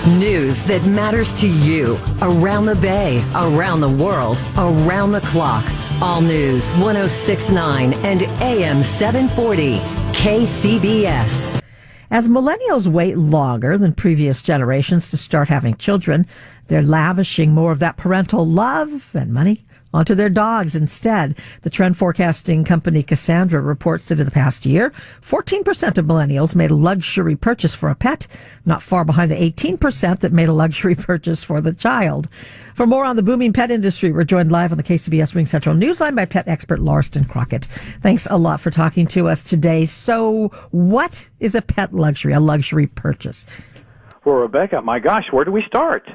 News that matters to you around the Bay, around the world, around the clock. All News 106.9 and AM 740 KCBS. As millennials wait longer than previous generations to start having children, they're lavishing more of that parental love and money onto their dogs instead. The trend forecasting company Cassandra reports that in the past year, 14% of millennials made a luxury purchase for a pet, not far behind the 18% that made a luxury purchase for the child. For more on the booming pet industry, we're joined live on the KCBS Ring Central Newsline by pet expert Lauriston Crockett. Thanks a lot for talking to us today. So what is a pet luxury, a luxury purchase? Well, Rebecca, my gosh, where do we start?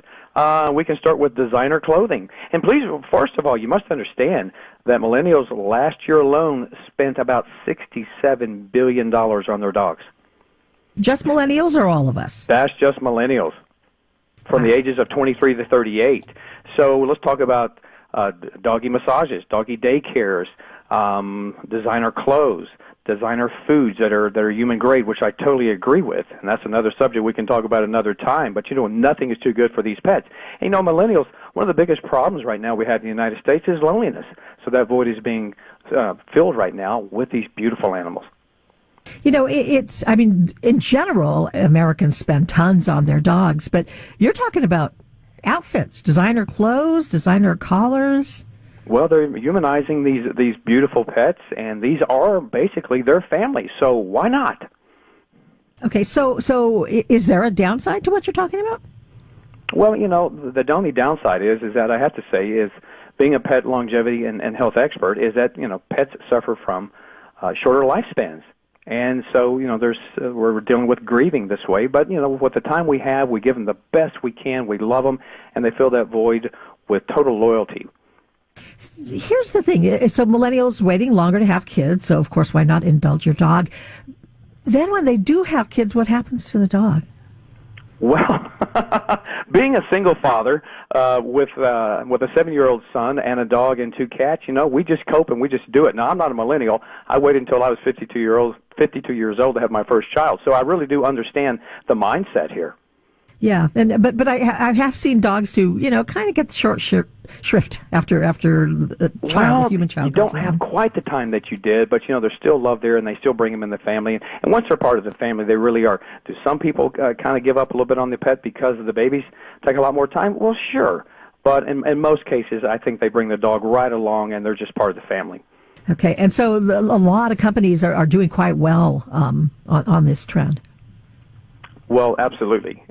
We can start with designer clothing. And please, first of all, you must understand that millennials last year alone spent about $67 billion on their dogs. Just millennials or all of us? That's just millennials from the ages of 23 to 38. So let's talk about doggy massages, doggy daycares, designer clothes, designer foods that are human grade, which I totally agree with, and that's another subject we can talk about another time. But nothing is too good for these pets. And millennials, one of the biggest problems right now we have in the United States is loneliness. So that void is being filled right now with these beautiful animals. In general, Americans spend tons on their dogs, but you're talking about outfits, designer clothes, designer collars. Well, they're humanizing these beautiful pets, and these are basically their family, so why not? Okay, so is there a downside to what you're talking about? Well, the only downside is that I have to say is being a pet longevity and health expert is that, pets suffer from shorter lifespans. And so, we're dealing with grieving this way, but, with the time we have, we give them the best we can, we love them, and they fill that void with total loyalty. Here's the thing. So millennials waiting longer to have kids, so of course, why not indulge your dog? Then when they do have kids, what happens to the dog? Well, being a single father with a 7-year-old son and a dog and 2 cats, we just cope and we just do it. Now, I'm not a millennial. I waited until I was 52 years old to have my first child, so I really do understand the mindset here. Yeah, but I have seen dogs who kind of get the short shrift after a human child. You don't have quite the time that you did, but there's still love there, and they still bring them in the family. And once they're part of the family, they really are. Do some people kind of give up a little bit on the pet because of the babies take a lot more time? Well, sure, but in most cases, I think they bring the dog right along, and they're just part of the family. Okay, and so a lot of companies are doing quite well on this trend. Well, absolutely.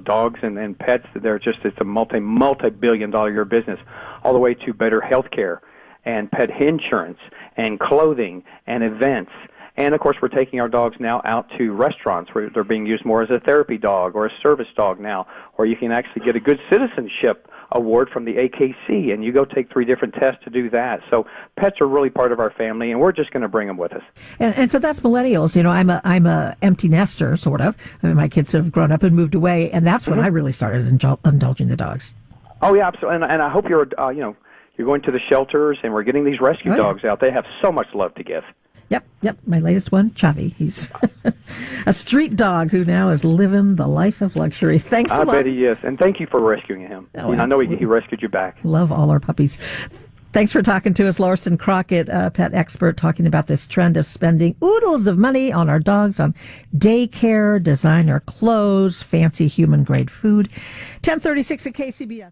Dogs and pets, it's a multi-billion-dollar year business, all the way to better health care and pet insurance and clothing and events. And, of course, we're taking our dogs now out to restaurants where they're being used more as a therapy dog or a service dog now, or you can actually get a good citizenship award from the AKC, and you go take 3 different tests to do that. So pets are really part of our family, and we're just going to bring them with us. And so that's millennials. I'm a empty nester, sort of. I mean, my kids have grown up and moved away, and that's when I really started indulging the dogs. Oh, yeah, absolutely. And I hope you're going to the shelters, and we're getting these rescue dogs out. They have so much love to give. Yep. My latest one, Chavi. He's a street dog who now is living the life of luxury. Thanks a lot. I bet he is. And thank you for rescuing him. Oh, I know he rescued you back. Love all our puppies. Thanks for talking to us, Lauriston Crockett, pet expert, talking about this trend of spending oodles of money on our dogs, on daycare, designer clothes, fancy human-grade food. 10:36 at KCBS.